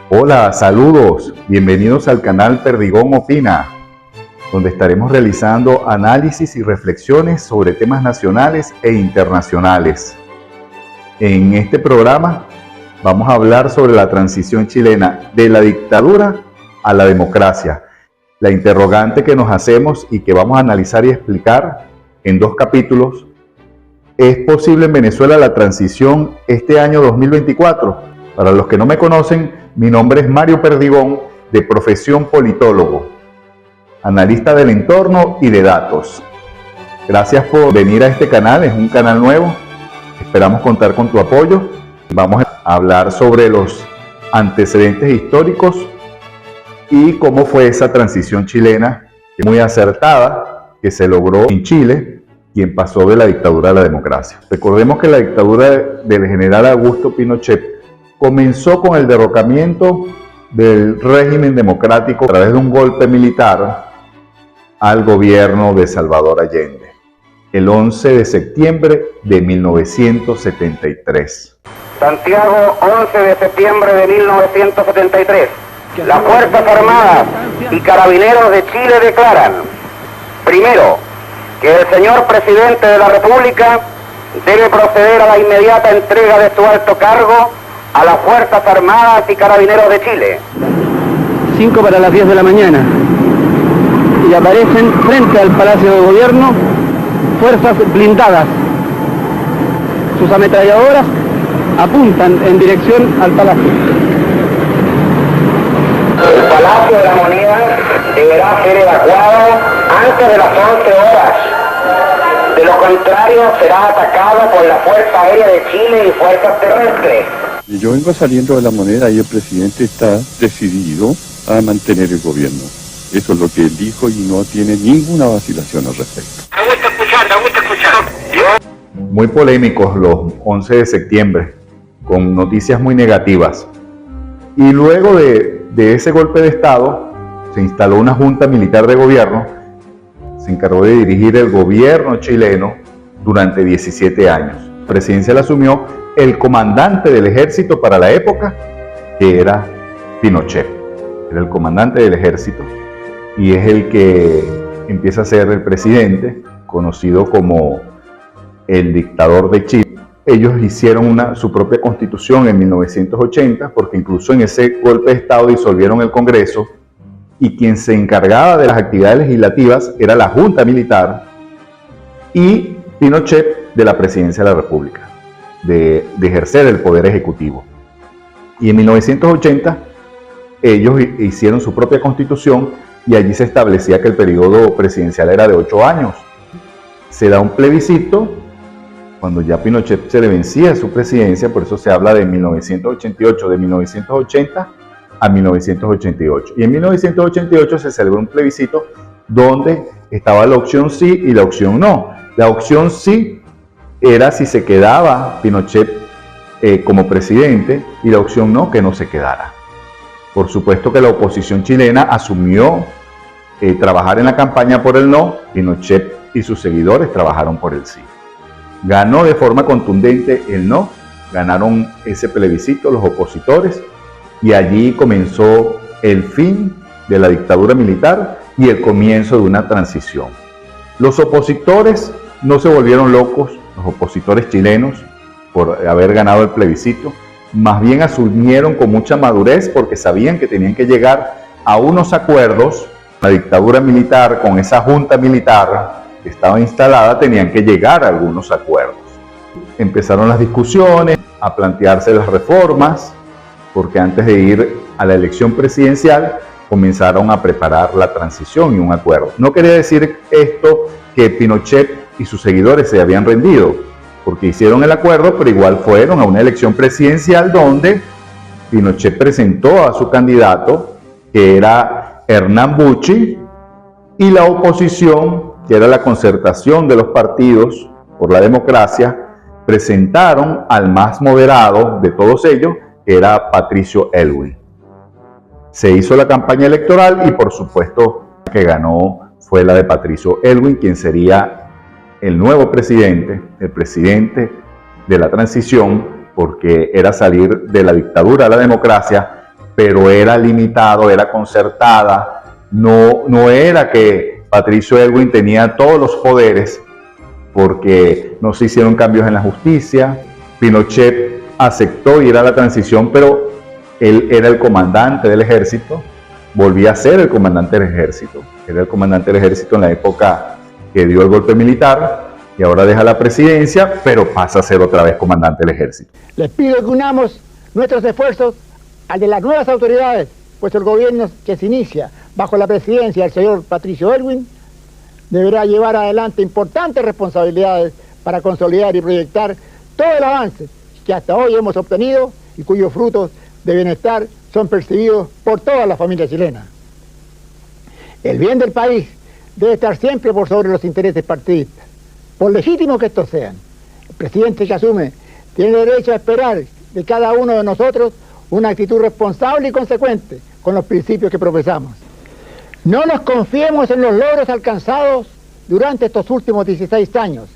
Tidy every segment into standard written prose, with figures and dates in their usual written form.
Hola, saludos, bienvenidos al canal Perdigón Opina, donde estaremos realizando análisis y reflexiones sobre temas nacionales e internacionales. En este programa vamos a hablar sobre la transición chilena de la dictadura a la democracia. La interrogante que nos hacemos y que vamos a analizar y explicar en 2 capítulos: ¿es posible en Venezuela la transición este año 2024? Para los que no me conocen, mi nombre es Mario Perdigón, de profesión politólogo, analista del entorno y de datos. Gracias por venir a este canal, es un canal nuevo, esperamos contar con tu apoyo. Vamos a hablar sobre los antecedentes históricos y cómo fue esa transición chilena muy acertada que se logró en Chile, quien pasó de la dictadura a la democracia. Recordemos que la dictadura del general Augusto Pinochet comenzó con el derrocamiento del régimen democrático a través de un golpe militar al gobierno de Salvador Allende, el 11 de septiembre de 1973. Santiago, 11 de septiembre de 1973. Las Fuerzas Armadas y Carabineros de Chile declaran, primero, que el señor presidente de la República debe proceder a la inmediata entrega de su alto cargo a las Fuerzas Armadas y Carabineros de Chile. 5 para las 10 de la mañana. Y aparecen frente al Palacio de Gobierno fuerzas blindadas. Sus ametralladoras apuntan en dirección al Palacio. El Palacio de la Moneda deberá ser evacuado antes de las 11 horas. De lo contrario, será atacado por la Fuerza Aérea de Chile y fuerzas terrestres. Yo vengo saliendo de la Moneda y el presidente está decidido a mantener el gobierno. Eso es lo que él dijo y no tiene ninguna vacilación al respecto. Me gusta escuchar. Muy polémicos los 11 de septiembre, con noticias muy negativas. Y luego de ese golpe de Estado, se instaló una junta militar de gobierno, se encargó de dirigir el gobierno chileno durante 17 años. La presidencia la asumió el comandante del ejército para la época, que era Pinochet. Era el comandante del ejército y es el que empieza a ser el presidente, conocido como el dictador de Chile. Ellos hicieron su propia constitución en 1980, porque incluso en ese golpe de Estado disolvieron el Congreso y quien se encargaba de las actividades legislativas era la Junta Militar y Pinochet de la Presidencia de la República, de ejercer el poder ejecutivo. Y en 1980 ellos hicieron su propia constitución y allí se establecía que el periodo presidencial era de 8 años. Se da un plebiscito cuando ya Pinochet se le vencía su presidencia, por eso se habla de 1988, de 1980 a 1988. Y en 1988 se celebró un plebiscito donde estaba la opción sí y la opción no. La opción sí era si se quedaba Pinochet como presidente y la opción no, que no se quedara. Por supuesto que la oposición chilena asumió trabajar en la campaña por el no. Pinochet y sus seguidores trabajaron por el sí. Ganó de forma contundente el no, ganaron ese plebiscito los opositores y allí comenzó el fin de la dictadura militar y el comienzo de una transición. Los opositores no se volvieron locos, los opositores chilenos, por haber ganado el plebiscito, más bien asumieron con mucha madurez porque sabían que tenían que llegar a unos acuerdos. La dictadura militar, con esa junta militar que estaba instalada, tenían que llegar a algunos acuerdos. Empezaron las discusiones, a plantearse las reformas, porque antes de ir a la elección presidencial comenzaron a preparar la transición y un acuerdo. No quería decir esto que Pinochet y sus seguidores se habían rendido, porque hicieron el acuerdo, pero igual fueron a una elección presidencial donde Pinochet presentó a su candidato, que era Hernán Bucci, y la oposición, que era la concertación de los partidos por la democracia, presentaron al más moderado de todos ellos, que era Patricio Aylwin. Se hizo la campaña electoral y por supuesto que ganó fue la de Patricio Aylwin, quien sería el nuevo presidente, el presidente de la transición, porque era salir de la dictadura a la democracia pero era limitado, era concertada, no era que Patricio Aylwin tenía todos los poderes, porque no se hicieron cambios en la justicia. Pinochet aceptó ir a la transición, pero él era el comandante del ejército, volvía a ser el comandante del ejército, era el comandante del ejército en la época que dio el golpe militar, y ahora deja la presidencia, pero pasa a ser otra vez comandante del ejército. Les pido que unamos nuestros esfuerzos al de las nuevas autoridades, pues el gobierno que se inicia bajo la presidencia del señor Patricio Aylwin deberá llevar adelante importantes responsabilidades para consolidar y proyectar todo el avance que hasta hoy hemos obtenido y cuyos frutos de bienestar son percibidos por toda la familia chilena. El bien del país debe estar siempre por sobre los intereses partidistas, por legítimos que estos sean. El presidente que asume tiene derecho a esperar de cada uno de nosotros una actitud responsable y consecuente con los principios que profesamos. No nos confiemos en los logros alcanzados durante estos últimos 16 años,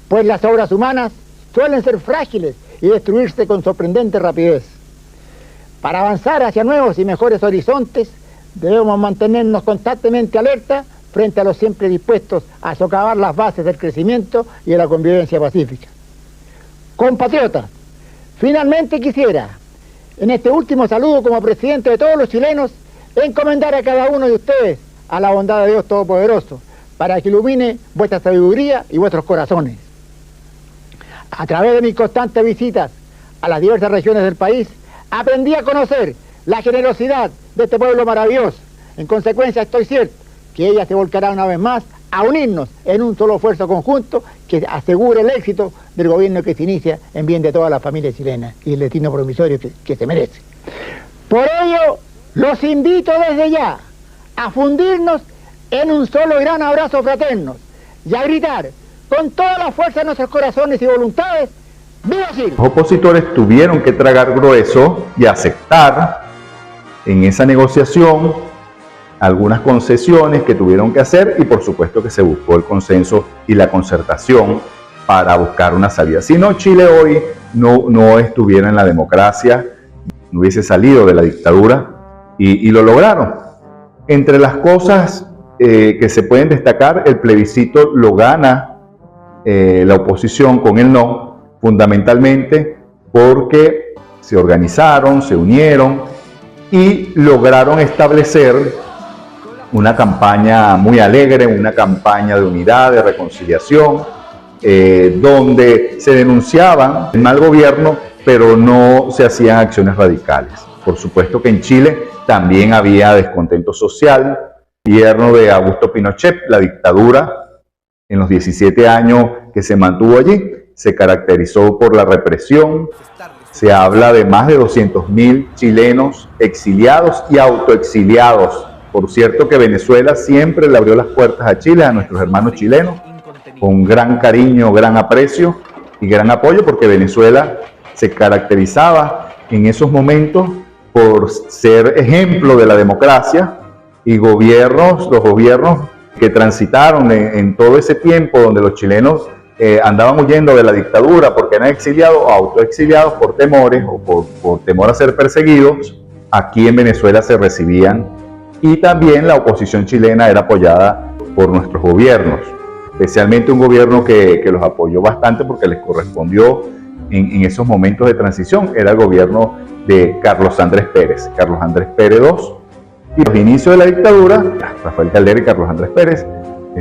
pues las obras humanas suelen ser frágiles y destruirse con sorprendente rapidez. Para avanzar hacia nuevos y mejores horizontes, debemos mantenernos constantemente alerta frente a los siempre dispuestos a socavar las bases del crecimiento y de la convivencia pacífica. Compatriotas, finalmente quisiera, en este último saludo como presidente de todos los chilenos, encomendar a cada uno de ustedes a la bondad de Dios Todopoderoso, para que ilumine vuestra sabiduría y vuestros corazones. A través de mis constantes visitas a las diversas regiones del país, aprendí a conocer la generosidad de este pueblo maravilloso. En consecuencia, estoy cierto que ella se volcará una vez más a unirnos en un solo esfuerzo conjunto que asegure el éxito del gobierno que se inicia en bien de toda la familia chilena y el destino promisorio que se merece. Por ello, los invito desde ya a fundirnos en un solo gran abrazo fraterno y a gritar con toda la fuerza de nuestros corazones y voluntades: ¡viva Chile! Los opositores tuvieron que tragar grueso y aceptar en esa negociación algunas concesiones que tuvieron que hacer, y por supuesto que se buscó el consenso y la concertación para buscar una salida. Si no, Chile hoy no estuviera en la democracia, no hubiese salido de la dictadura, y lo lograron. Entre las cosas que se pueden destacar, el plebiscito lo gana la oposición con el no, fundamentalmente porque se organizaron, se unieron y lograron establecer una campaña muy alegre, una campaña de unidad, de reconciliación, donde se denunciaban el mal gobierno, pero no se hacían acciones radicales. Por supuesto que en Chile también había descontento social. El gobierno de Augusto Pinochet, la dictadura, en los 17 años que se mantuvo allí, se caracterizó por la represión. Se habla de más de 200.000 chilenos exiliados y autoexiliados. Por cierto que Venezuela siempre le abrió las puertas a Chile, a nuestros hermanos chilenos, con gran cariño, gran aprecio y gran apoyo, porque Venezuela se caracterizaba en esos momentos por ser ejemplo de la democracia, y los gobiernos que transitaron en todo ese tiempo donde los chilenos andaban huyendo de la dictadura porque eran exiliados o autoexiliados por temores o por temor a ser perseguidos, aquí en Venezuela se recibían. Y también la oposición chilena era apoyada por nuestros gobiernos, especialmente un gobierno que los apoyó bastante porque les correspondió en esos momentos de transición, era el gobierno de Carlos Andrés Pérez II. Y los inicios de la dictadura, Rafael Caldera y Carlos Andrés Pérez,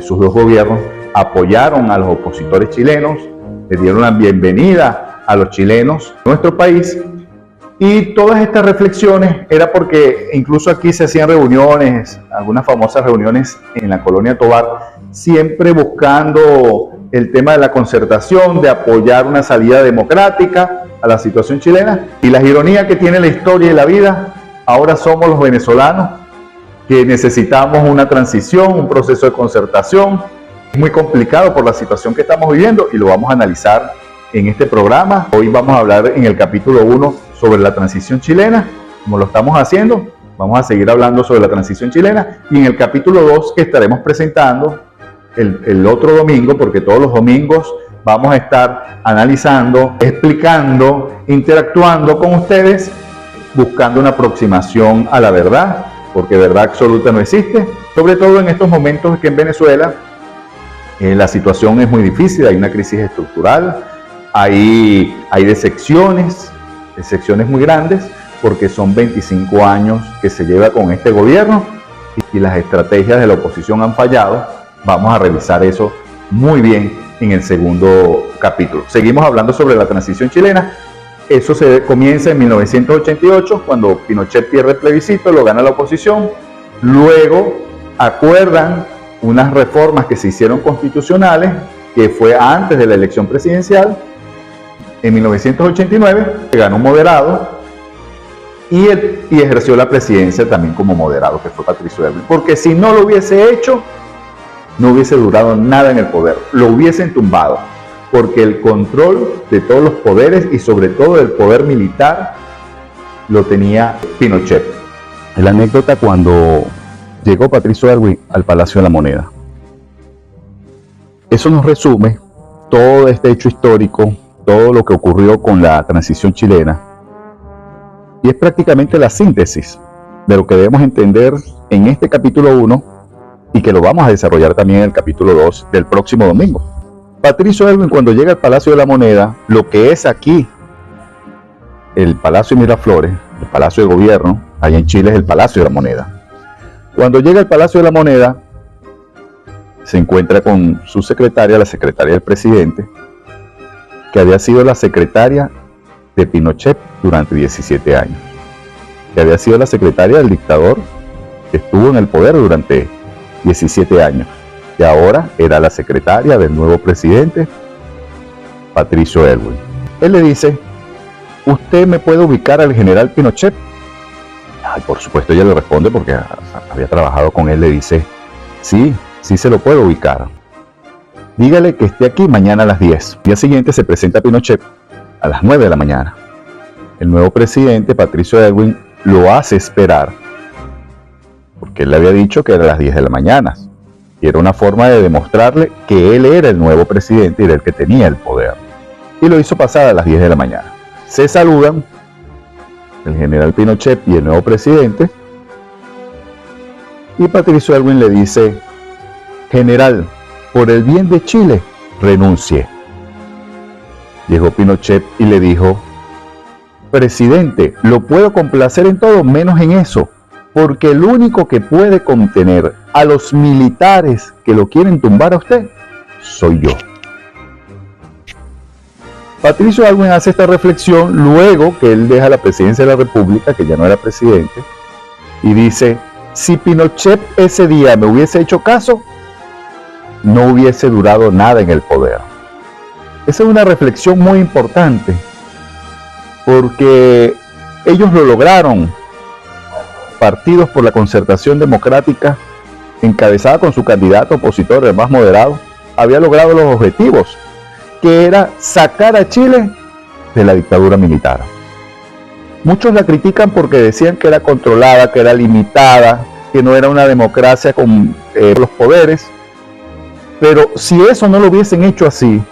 sus dos gobiernos apoyaron a los opositores chilenos, les dieron la bienvenida a los chilenos de nuestro país. Y todas estas reflexiones era porque incluso aquí se hacían reuniones, algunas famosas reuniones en la colonia Tovar, siempre buscando el tema de la concertación, de apoyar una salida democrática a la situación chilena. Y la ironía que tiene la historia y la vida, ahora somos los venezolanos que necesitamos una transición, un proceso de concertación. Es muy complicado por la situación que estamos viviendo y lo vamos a analizar en este programa. Hoy vamos a hablar en el capítulo 1 sobre la transición chilena, como lo estamos haciendo. Vamos a seguir hablando sobre la transición chilena, y en el capítulo 2 que estaremos presentando el otro domingo, porque todos los domingos vamos a estar analizando, explicando, interactuando con ustedes buscando una aproximación a la verdad, porque verdad absoluta no existe, sobre todo en estos momentos que en Venezuela la situación es muy difícil, hay una crisis estructural, hay decepciones muy grandes, porque son 25 años que se lleva con este gobierno y las estrategias de la oposición han fallado. Vamos a revisar eso muy bien en el segundo capítulo. Seguimos hablando sobre la transición chilena. Eso se comienza en 1988, cuando Pinochet pierde el plebiscito, lo gana la oposición. Luego acuerdan unas reformas que se hicieron constitucionales, que fue antes de la elección presidencial. En 1989 ganó un moderado y ejerció la presidencia también como moderado, que fue Patricio Aylwin. Porque si no lo hubiese hecho, no hubiese durado nada en el poder, lo hubiesen tumbado, porque el control de todos los poderes y sobre todo del poder militar lo tenía Pinochet. La anécdota cuando llegó Patricio Aylwin al Palacio de la Moneda. Eso nos resume todo este hecho histórico, todo lo que ocurrió con la transición chilena, y es prácticamente la síntesis de lo que debemos entender en este capítulo 1 y que lo vamos a desarrollar también en el capítulo 2 del próximo domingo. Patricio Aylwin, cuando llega al Palacio de la Moneda, lo que es aquí el Palacio de Miraflores, el Palacio de Gobierno, allá en Chile es el Palacio de la Moneda. Cuando llega al Palacio de la Moneda, se encuentra con su secretaria, la secretaria del presidente, que había sido la secretaria de Pinochet durante 17 años, que había sido la secretaria del dictador que estuvo en el poder durante 17 años, y ahora era la secretaria del nuevo presidente, Patricio Aylwin. Él le dice: ¿usted me puede ubicar al general Pinochet? Ay, por supuesto, ella le responde, porque había trabajado con él, le dice: sí se lo puedo ubicar. Dígale que esté aquí mañana a las 10. El día siguiente se presenta Pinochet a las 9 de la mañana. El nuevo presidente, Patricio Aylwin, lo hace esperar, porque él le había dicho que era a las 10 de la mañana. Y era una forma de demostrarle que él era el nuevo presidente y era el que tenía el poder. Y lo hizo pasar a las 10 de la mañana. Se saludan, el general Pinochet y el nuevo presidente, y Patricio Aylwin le dice: general, por el bien de Chile, renuncie. Llegó Pinochet y le dijo: presidente, lo puedo complacer en todo menos en eso, porque el único que puede contener a los militares que lo quieren tumbar a usted, soy yo. Patricio Aylwin hace esta reflexión luego que él deja la presidencia de la República, que ya no era presidente, y dice: si Pinochet ese día me hubiese hecho caso, no hubiese durado nada en el poder. Esa es una reflexión muy importante, porque ellos lo lograron. Partidos por la Concertación Democrática, encabezada con su candidato opositor, el más moderado, había logrado los objetivos, que era sacar a Chile de la dictadura militar. Muchos la critican porque decían que era controlada, que era limitada, que no era una democracia con los poderes. Pero si eso no lo hubiesen hecho así,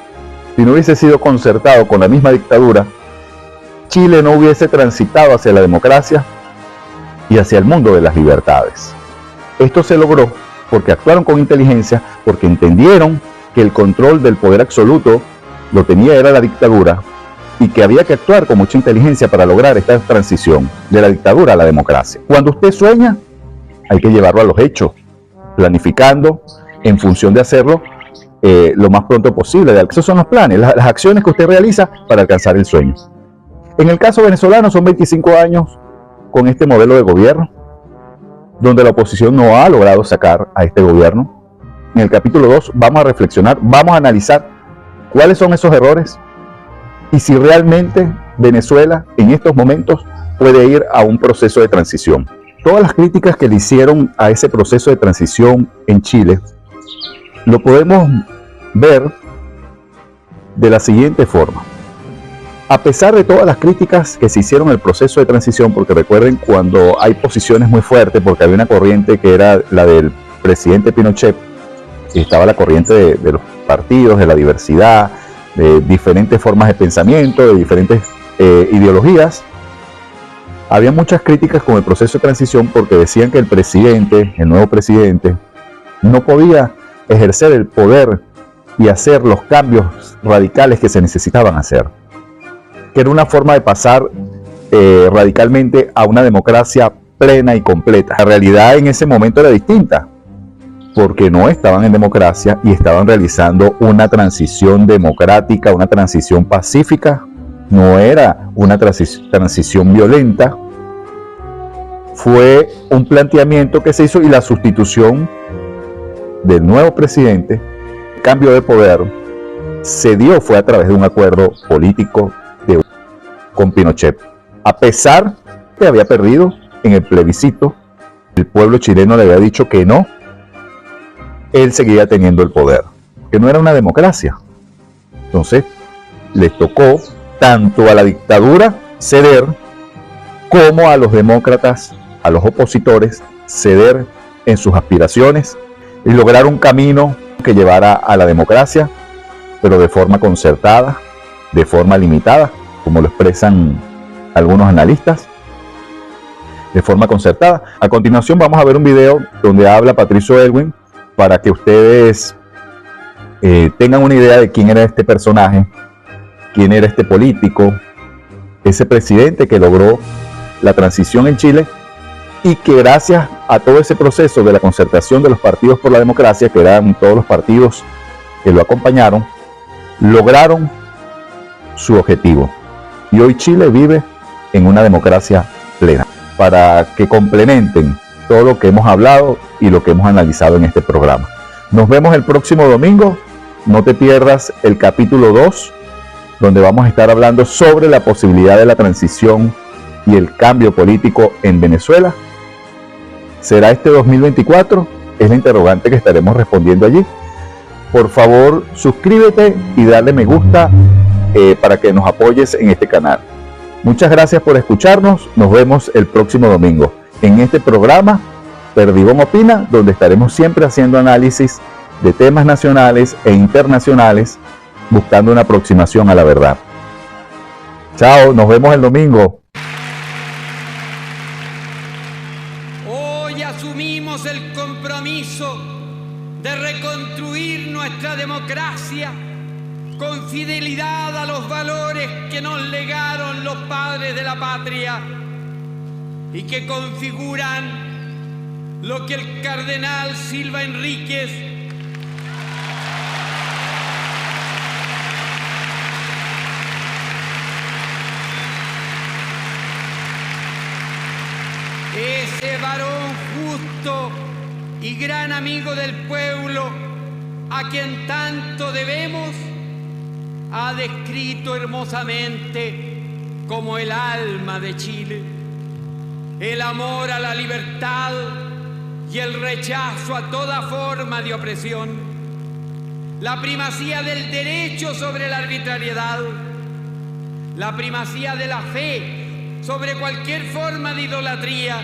si no hubiese sido concertado con la misma dictadura, Chile no hubiese transitado hacia la democracia y hacia el mundo de las libertades. Esto se logró porque actuaron con inteligencia, porque entendieron que el control del poder absoluto lo tenía era la dictadura y que había que actuar con mucha inteligencia para lograr esta transición de la dictadura a la democracia. Cuando usted sueña, hay que llevarlo a los hechos, planificando en función de hacerlo lo más pronto posible. Esos son los planes, las acciones que usted realiza para alcanzar el sueño. En el caso venezolano son 25 años con este modelo de gobierno, donde la oposición no ha logrado sacar a este gobierno. En el capítulo 2 vamos a reflexionar, vamos a analizar cuáles son esos errores y si realmente Venezuela en estos momentos puede ir a un proceso de transición. Todas las críticas que le hicieron a ese proceso de transición en Chile lo podemos ver de la siguiente forma. A pesar de todas las críticas que se hicieron al proceso de transición, porque recuerden cuando hay posiciones muy fuertes, porque había una corriente que era la del presidente Pinochet, y estaba la corriente de los partidos, de la diversidad, de diferentes formas de pensamiento, de diferentes ideologías, Había muchas críticas con el proceso de transición porque decían que el nuevo presidente, no podía ejercer el poder y hacer los cambios radicales que se necesitaban hacer. Que era una forma de pasar radicalmente a una democracia plena y completa. La realidad en ese momento era distinta, porque no estaban en democracia y estaban realizando una transición democrática, una transición pacífica. No era una transición violenta. Fue un planteamiento que se hizo y la sustitución del nuevo presidente, el cambio de poder, se dio fue a través de un acuerdo político con Pinochet. A pesar de que había perdido en el plebiscito, el pueblo chileno le había dicho que no, él seguía teniendo el poder, que no era una democracia. Entonces, les tocó tanto a la dictadura ceder, como a los demócratas, a los opositores, ceder en sus aspiraciones y lograr un camino que llevara a la democracia, pero de forma concertada, de forma limitada, como lo expresan algunos analistas, de forma concertada. A continuación vamos a ver un video donde habla Patricio Aylwin para que ustedes tengan una idea de quién era este personaje, quién era este político, ese presidente que logró la transición en Chile y que gracias a todo ese proceso de la concertación de los partidos por la democracia, que eran todos los partidos que lo acompañaron, lograron su objetivo. Y hoy Chile vive en una democracia plena, para que complementen todo lo que hemos hablado y lo que hemos analizado en este programa. Nos vemos el próximo domingo. No te pierdas el capítulo 2, donde vamos a estar hablando sobre la posibilidad de la transición y el cambio político en Venezuela. ¿Será este 2024? Es la interrogante que estaremos respondiendo allí. Por favor, suscríbete y dale me gusta para que nos apoyes en este canal. Muchas gracias por escucharnos. Nos vemos el próximo domingo en este programa Perdigón Opina, donde estaremos siempre haciendo análisis de temas nacionales e internacionales, buscando una aproximación a la verdad. Chao, nos vemos el domingo. Hoy asumimos el compromiso de reconstruir nuestra democracia con fidelidad a los valores que nos legaron los padres de la patria y que configuran lo que el cardenal Silva Enríquez ese varón justo y gran amigo del pueblo a quien tanto debemos, ha descrito hermosamente como el alma de Chile, el amor a la libertad y el rechazo a toda forma de opresión, la primacía del derecho sobre la arbitrariedad, la primacía de la fe sobre cualquier forma de idolatría,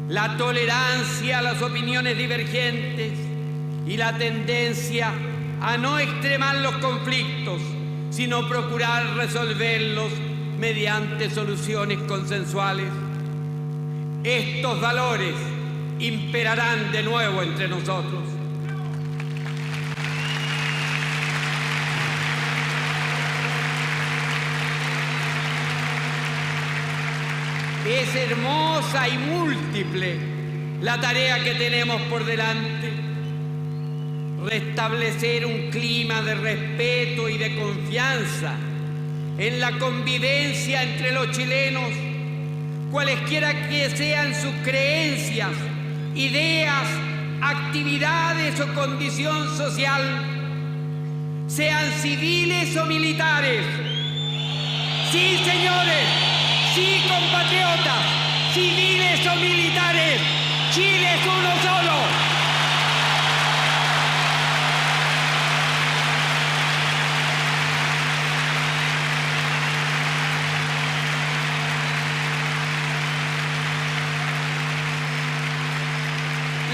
la tolerancia a las opiniones divergentes y la tendencia a no extremar los conflictos, sino procurar resolverlos mediante soluciones consensuales. Estos valores imperarán de nuevo entre nosotros. Es hermosa y múltiple la tarea que tenemos por delante. Restablecer un clima de respeto y de confianza en la convivencia entre los chilenos, cualesquiera que sean sus creencias, ideas, actividades o condición social, sean civiles o militares. Sí, señores, sí, compatriotas, civiles o militares, Chile es uno solo.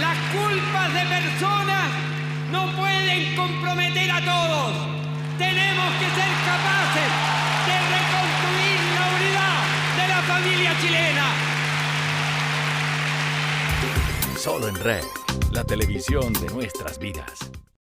Las culpas de personas no pueden comprometer a todos. Tenemos que ser capaces de reconstruir la unidad de la familia. familia chilena. Solo en Red, la televisión de nuestras vidas.